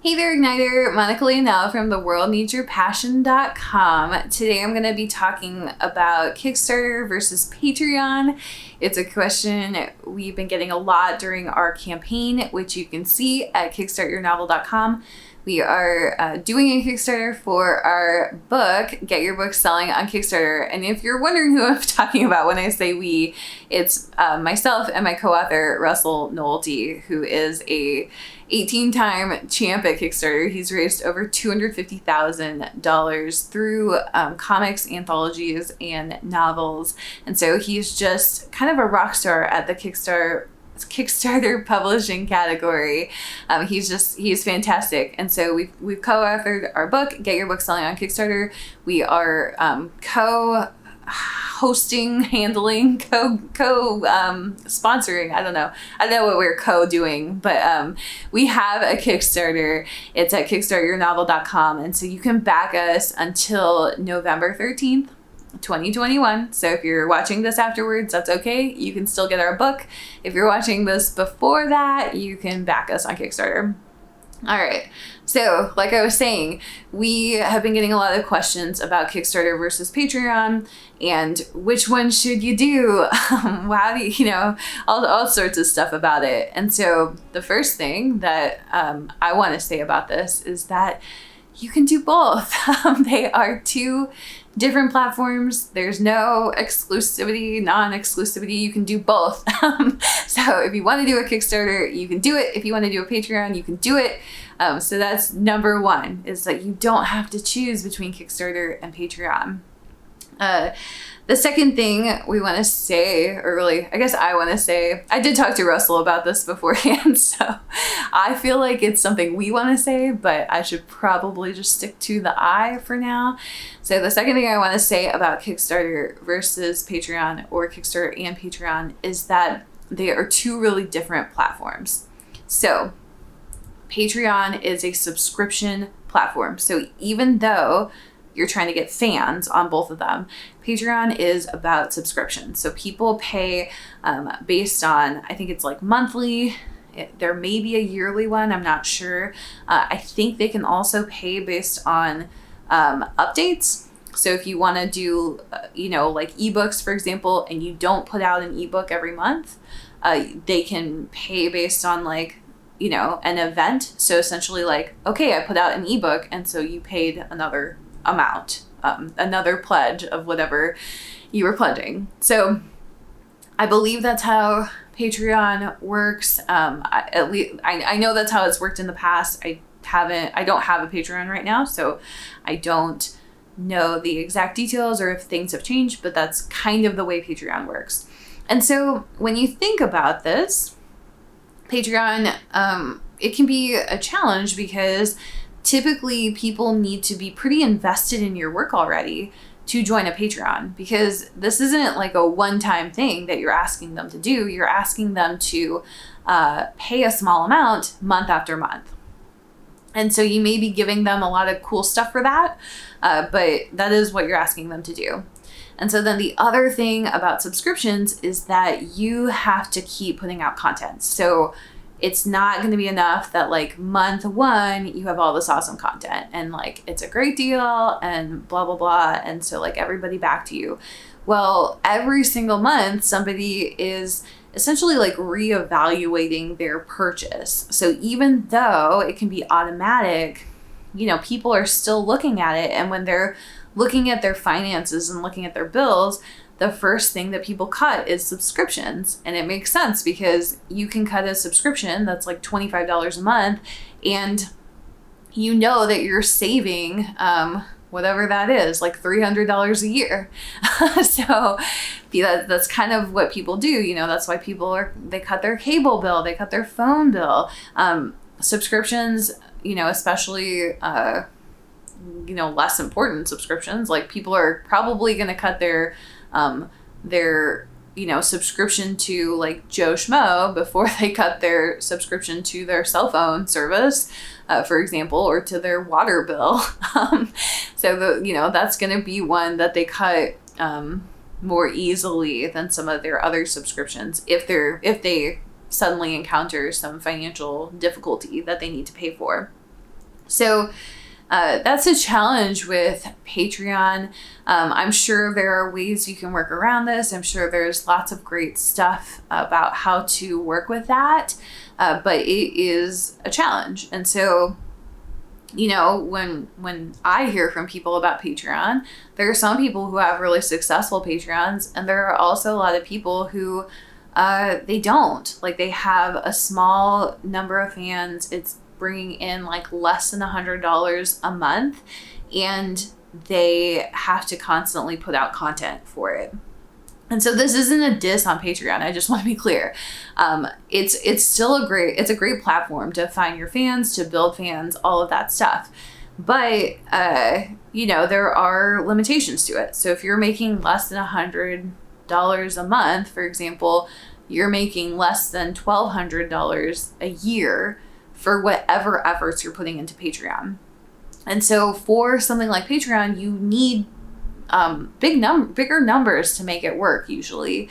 Hey there, Igniter. Monica Leonel from theworldneedsyourpassion.com. Today I'm going to be talking about Kickstarter versus Patreon. It's a question we've been getting a lot during our campaign, which you can see at kickstartyournovel.com. We are doing a Kickstarter for our book, Get Your Book Selling on Kickstarter. And if you're wondering who I'm talking about when I say we, it's myself and my co-author, Russell Nolte, who is a 18-time champ at Kickstarter. He's raised over $250,000 through comics, anthologies, and novels. And so he's just kind of a rock star at the Kickstarter publishing category. He's fantastic. And so we've co-authored our book, Get Your Book Selling on Kickstarter. We are co-hosting, handling, sponsoring. I don't know what we're co-doing, but we have a Kickstarter. It's at kickstartyournovel.com. And so you can back us until November 13th. 2021. So if you're watching this afterwards, that's okay. You can still get our book. If you're watching this before that, you can back us on Kickstarter. All right. So like I was saying, we have been getting a lot of questions about Kickstarter versus Patreon and which one should you do? How do you, all sorts of stuff about it. And so the first thing that I want to say about this is that you can do both. They are two different platforms. There's no exclusivity, non-exclusivity. You can do both. So if you want to do a Kickstarter, you can do it. If you want to do a Patreon, you can do it. So that's number one, is that you don't have to choose between Kickstarter and Patreon. The second thing we want to say, or really, I guess I want to say, I did talk to Russell about this beforehand, so I feel like it's something we want to say, but I should probably just stick to the I for now. So the second thing I want to say about Kickstarter versus Patreon, or Kickstarter and Patreon, is that they are two really different platforms. So Patreon is a subscription platform. So even though you're trying to get fans on both of them, Patreon is about subscription. So people pay based on, I think it's like monthly. There may be a yearly one, I'm not sure. I think they can also pay based on updates. So if you want to do, like ebooks, for example, and you don't put out an ebook every month, they can pay based on an event. So essentially okay, I put out an ebook, and so you paid another amount, another pledge of whatever you were pledging. So I believe that's how Patreon works. I know that's how it's worked in the past. I don't have a Patreon right now, so I don't know the exact details or if things have changed, but that's kind of the way Patreon works. And so when you think about this, Patreon, it can be a challenge because typically people need to be pretty invested in your work already to join a Patreon, because this isn't like a one-time thing that you're asking them to do. You're asking them to pay a small amount month after month. And so you may be giving them a lot of cool stuff for that, but that is what you're asking them to do. And so then the other thing about subscriptions is that you have to keep putting out content. So it's not going to be enough that month one, you have all this awesome content and it's a great deal and blah, blah, blah. And so everybody backed you. Well, every single month, somebody is essentially reevaluating their purchase. So even though it can be automatic, people are still looking at it. And when they're looking at their finances and looking at their bills, the first thing that people cut is subscriptions. And it makes sense because you can cut a subscription that's $25 a month, and that you're saving whatever that is, $300 a year. So that's kind of what people do. That's why they cut their cable bill, they cut their phone bill. Subscriptions, especially less important subscriptions, people are probably going to cut their subscription to Joe Schmo before they cut their subscription to their cell phone service, for example, or to their water bill. So that's going to be one that they cut more easily than some of their other subscriptions if they suddenly encounter some financial difficulty that they need to pay for. So that's a challenge with Patreon. I'm sure there are ways you can work around this. I'm sure there's lots of great stuff about how to work with that, but it is a challenge. And so, you know, when I hear from people about Patreon, there are some people who have really successful Patreons, and there are also a lot of people who they don't. Like, they have a small number of fans. It's bringing in like less than $100 a month, and they have to constantly put out content for it. And so this isn't a diss on Patreon. I just want to be clear. It's still a great platform to find your fans, to build fans, all of that stuff. But you know, there are limitations to it. So if you're making less than $100 a month, for example, you're making less than $1,200 a year for whatever efforts you're putting into Patreon. And so for something like Patreon, you need bigger numbers to make it work usually.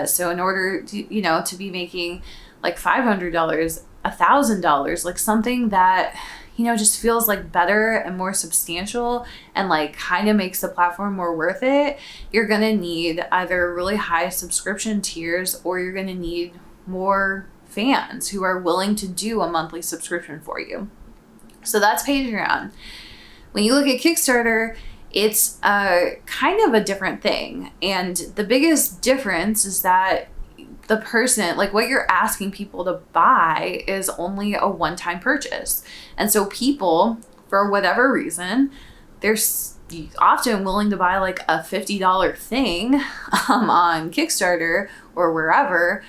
So in order to, you know, to be making like $500, $1,000, like something that, you know, just feels like better and more substantial and like kind of makes the platform more worth it, you're going to need either really high subscription tiers, or you're going to need more fans who are willing to do a monthly subscription for you. So that's Patreon. When you look at Kickstarter, it's kind of a different thing. And the biggest difference is that the person, like what you're asking people to buy is only a one-time purchase. And so people, for whatever reason, they're often willing to buy like a $50 thing on Kickstarter or wherever,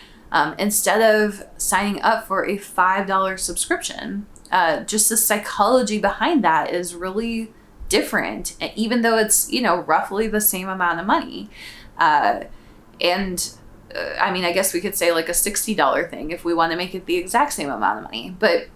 instead of signing up for a $5 subscription. Just the psychology behind that is really different, even though it's, you know, roughly the same amount of money. I mean, I guess we could say like a $60 thing if we want to make it the exact same amount of money. But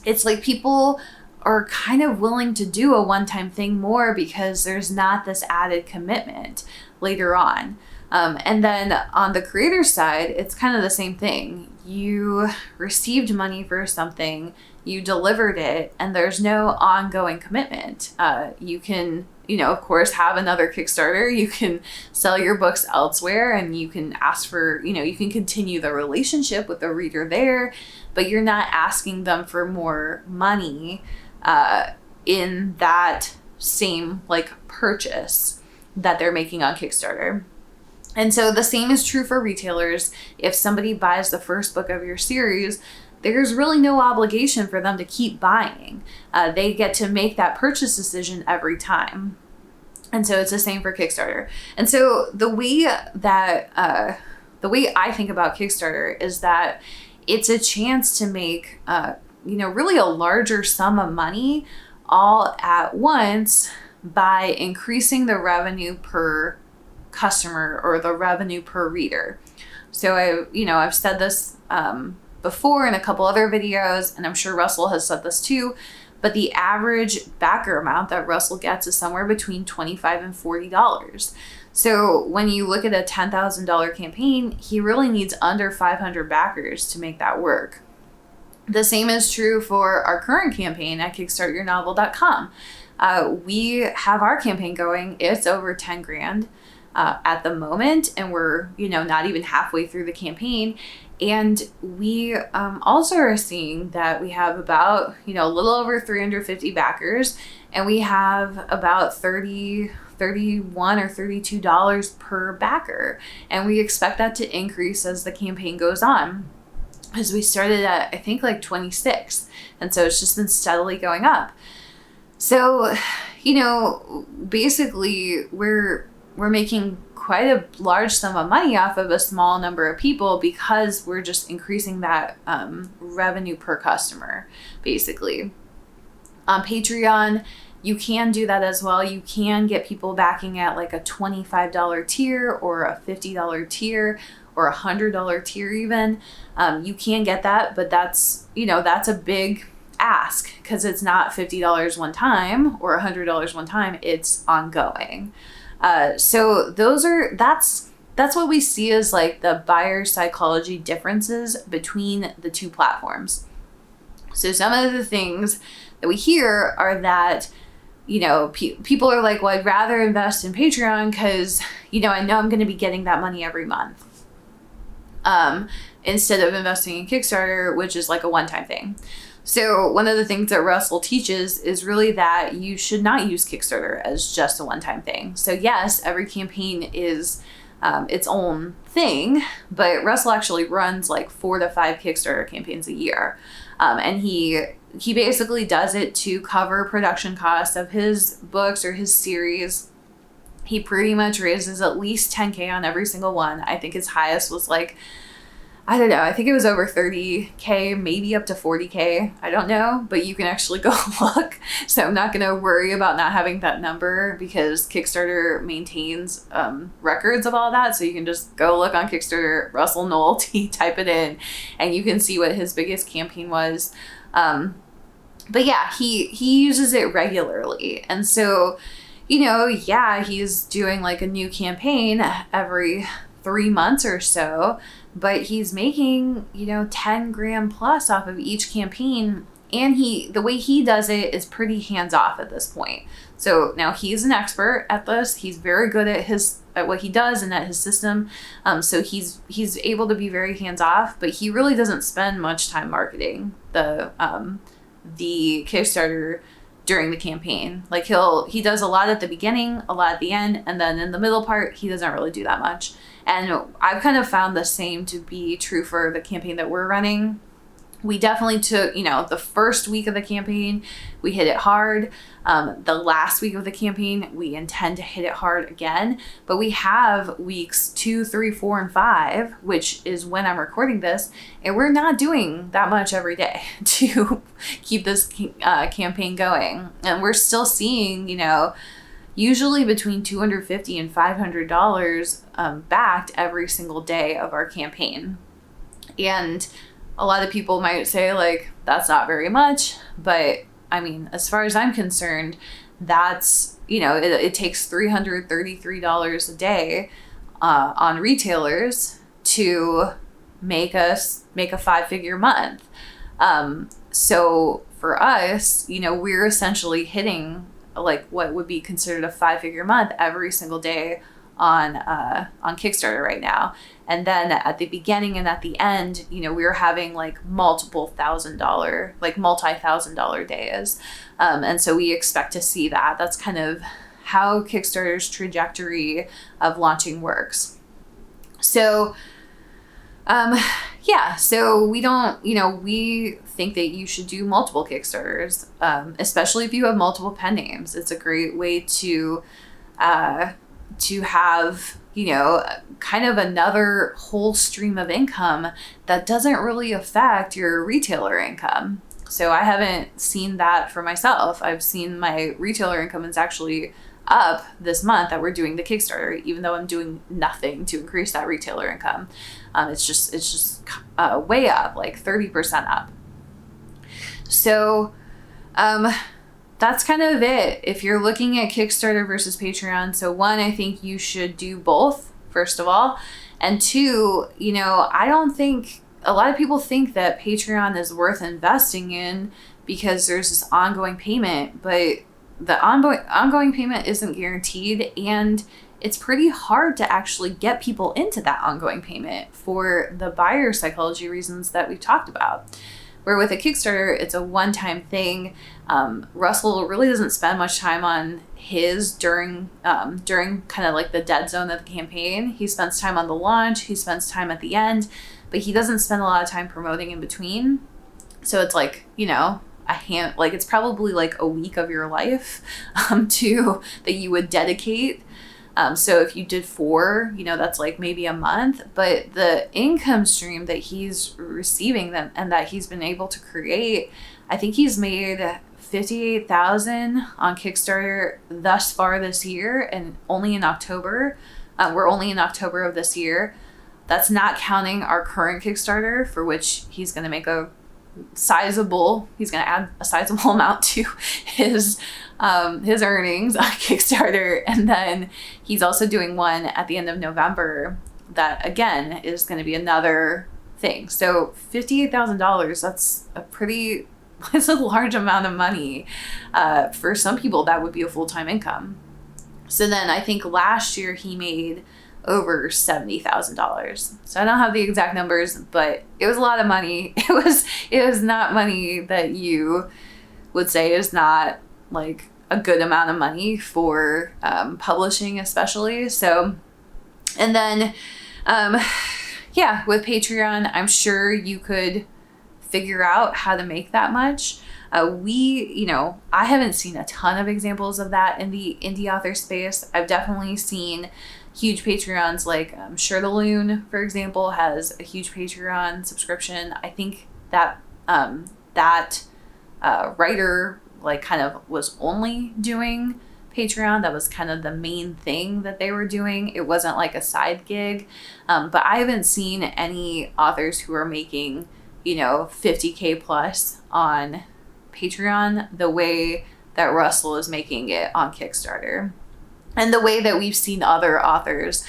it's like people are kind of willing to do a one-time thing more because there's not this added commitment later on. And then on the creator side, it's kind of the same thing. You received money for something, you delivered it, and there's no ongoing commitment. You can, you know, of course, have another Kickstarter. You can sell your books elsewhere, and you can ask for, you know, you can continue the relationship with the reader there, but you're not asking them for more money in that same like purchase that they're making on Kickstarter. And so the same is true for retailers. If somebody buys the first book of your series, there's really no obligation for them to keep buying. They get to make that purchase decision every time. And so it's the same for Kickstarter. And so the way I think about Kickstarter is that it's a chance to make, you know, really a larger sum of money all at once by increasing the revenue per customer or the revenue per reader. So I've said this before in a couple other videos, and I'm sure Russell has said this too, but the average backer amount that Russell gets is somewhere between $25 and $40. So when you look at a $10,000 campaign, he really needs under 500 backers to make that work. The same is true for our current campaign at kickstartyournovel.com. We have our campaign going. It's over 10 grand at the moment, and we're, you know, not even halfway through the campaign. And we also are seeing that we have about, you know, a little over 350 backers, and we have about $31 or $32 per backer. And we expect that to increase as the campaign goes on, because we started at, I think, like 26. And so it's just been steadily going up. So, you know, basically we're making quite a large sum of money off of a small number of people because we're just increasing that revenue per customer, basically. On Patreon, you can do that as well. You can get people backing at like a $25 tier or a $50 tier or a $100 tier even. You can get that, but that's a big ask because it's not $50 one time or $100 one time. It's ongoing. So that's what we see as like the buyer psychology differences between the two platforms. So some of the things that we hear are that, you know, people are like, well, I'd rather invest in Patreon because, you know, I know I'm going to be getting that money every month. Instead of investing in Kickstarter, which is like a one-time thing. So one of the things that Russell teaches is really that you should not use Kickstarter as just a one-time thing. So yes, every campaign is its own thing, but Russell actually runs like 4 to 5 Kickstarter campaigns a year. And he basically does it to cover production costs of his books or his series. He pretty much raises at least $10K on every single one. I think his highest was like, I don't know, I think it was over $30K, maybe up to $40K. I don't know, but you can actually go look. So I'm not going to worry about not having that number because Kickstarter maintains records of all that. So you can just go look on Kickstarter, Russell Nolte, type it in, and you can see what his biggest campaign was. But yeah, he uses it regularly. And so, you know, yeah, he's doing like a new campaign every 3 months or so, but he's making, you know, 10 grand plus off of each campaign. And the way he does it is pretty hands off at this point. So now he's an expert at this. He's very good at what he does and at his system. So he's able to be very hands off, but he really doesn't spend much time marketing the Kickstarter during the campaign. Like he does a lot at the beginning, a lot at the end, and then in the middle part, he doesn't really do that much. And I've kind of found the same to be true for the campaign that we're running. We definitely took, you know, the first week of the campaign, we hit it hard. The last week of the campaign, we intend to hit it hard again. But we have weeks 2, 3, 4, and 5, which is when I'm recording this. And we're not doing that much every day to keep this campaign going. And we're still seeing, you know, usually between $250 and $500 backed every single day of our campaign. And a lot of people might say, like, that's not very much. But, I mean, as far as I'm concerned, that's, you know, it takes $333 a day on retailers to make a 5-figure month. So for us, you know, we're essentially hitting like what would be considered a 5-figure month every single day on Kickstarter right now. And then at the beginning and at the end, you know, we were having like multi-$1,000 days. And so we expect to see that. That's kind of how Kickstarter's trajectory of launching works. So, yeah, so we don't, you know, we think that you should do multiple Kickstarters, especially if you have multiple pen names. It's a great way to have, you know, kind of another whole stream of income that doesn't really affect your retailer income. So I haven't seen that for myself. I've seen my retailer income is actually up this month that we're doing the Kickstarter, even though I'm doing nothing to increase that retailer income. It's just way up, like 30% up. So, that's kind of it. If you're looking at Kickstarter versus Patreon, so 1, I think you should do both, first of all. And 2, you know, I don't think, a lot of people think that Patreon is worth investing in because there's this ongoing payment, but the ongoing payment isn't guaranteed, and it's pretty hard to actually get people into that ongoing payment for the buyer psychology reasons that we've talked about. Where with a Kickstarter, it's a one-time thing. Russell really doesn't spend much time on his during kind of like the dead zone of the campaign. He spends time on the launch, he spends time at the end, but he doesn't spend a lot of time promoting in between. So it's like, you know, it's probably like a week of your life that you would dedicate. So if you did 4, you know, that's like maybe a month, but the income stream that he's receiving and that he's been able to create, I think he's made $58,000 on Kickstarter thus far this year, and only in October. We're only in October of this year. That's not counting our current Kickstarter, for which he's going to make he's going to add a sizable amount to his earnings on Kickstarter. And then he's also doing one at the end of November that, again, is going to be another thing. So $58,000, that's a pretty it's a large amount of money. For some people, that would be a full-time income. So then I think last year he made over $70,000. So I don't have the exact numbers, but it was a lot of money. It was not money that you would say is not like a good amount of money for publishing, especially. So, and then, yeah, with Patreon, I'm sure you could figure out how to make that much. I haven't seen a ton of examples of that in the indie author space. I've definitely seen huge Patreons, like Shirtaloon, for example, has a huge Patreon subscription. I think that writer like kind of was only doing Patreon. That was kind of the main thing that they were doing. It wasn't like a side gig. But I haven't seen any authors who are making, $50K plus on Patreon the way that Russell is making it on Kickstarter. And the way that we've seen other authors,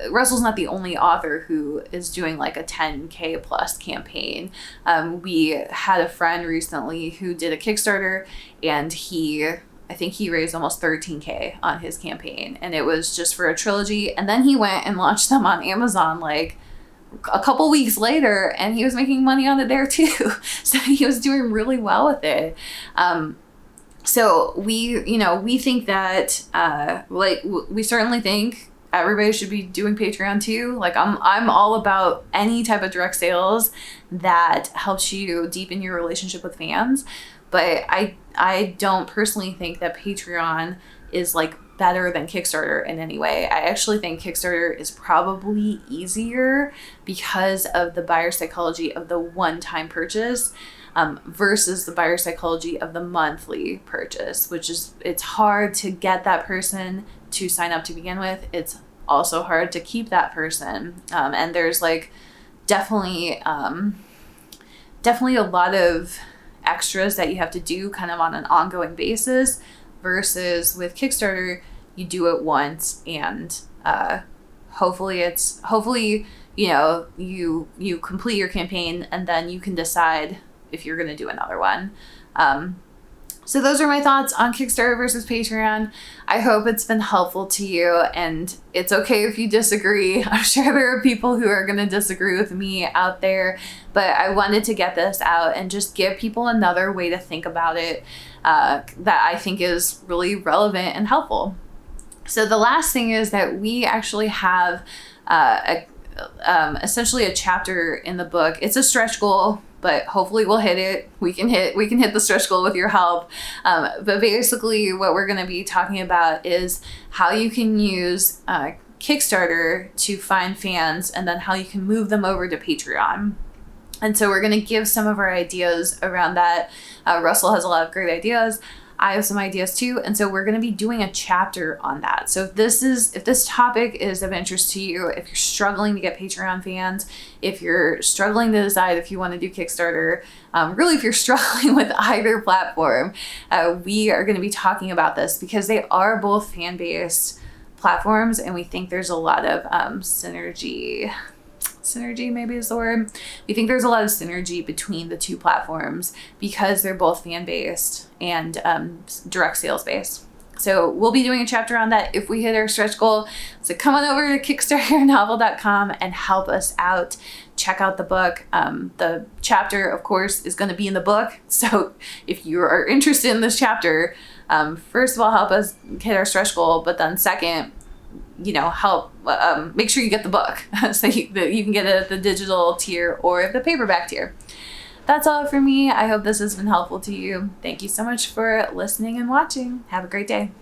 Russell's not the only author who is doing like a 10K plus campaign. We had a friend recently who did a Kickstarter, and I think he raised almost 13K on his campaign, and it was just for a trilogy. And then he went and launched them on Amazon like a couple weeks later, and he was making money on it there too. So he was doing really well with it. So we think that, we certainly think everybody should be doing Patreon too. Like I'm all about any type of direct sales that helps you deepen your relationship with fans. But I don't personally think that Patreon is like better than Kickstarter in any way. I actually think Kickstarter is probably easier because of the buyer psychology of the one-time purchase. Versus the buyer psychology of the monthly purchase, which is, it's hard to get that person to sign up to begin with. It's also hard to keep that person. And there's like definitely a lot of extras that you have to do kind of on an ongoing basis, versus with Kickstarter, you do it once and hopefully you complete your campaign, and then you can decide if you're going to do another one. So those are my thoughts on Kickstarter versus Patreon. I hope it's been helpful to you, and it's okay if you disagree. I'm sure there are people who are going to disagree with me out there, but I wanted to get this out and just give people another way to think about it that I think is really relevant and helpful. So the last thing is that we actually have essentially a chapter in the book. It's a stretch goal, but hopefully we'll hit it. We can hit the stretch goal with your help. But basically what we're going to be talking about is how you can use Kickstarter to find fans, and then how you can move them over to Patreon. And so we're going to give some of our ideas around that. Russell has a lot of great ideas. I have some ideas too. And so we're going to be doing a chapter on that. So if this topic is of interest to you, if you're struggling to get Patreon fans, if you're struggling to decide if you want to do Kickstarter, really if you're struggling with either platform, we are going to be talking about this because they are both fan-based platforms, and we think there's a lot of synergy maybe is the word. We think there's a lot of synergy between the two platforms because they're both fan-based and direct sales-based. So we'll be doing a chapter on that if we hit our stretch goal. So come on over to kickstarternovel.com and help us out. Check out the book. The chapter, of course, is going to be in the book. So if you are interested in this chapter, first of all, help us hit our stretch goal. But then second, help make sure you get the book so you can get it at the digital tier or the paperback tier. That's all for me. I hope this has been helpful to you. Thank you so much for listening and watching. Have a great day.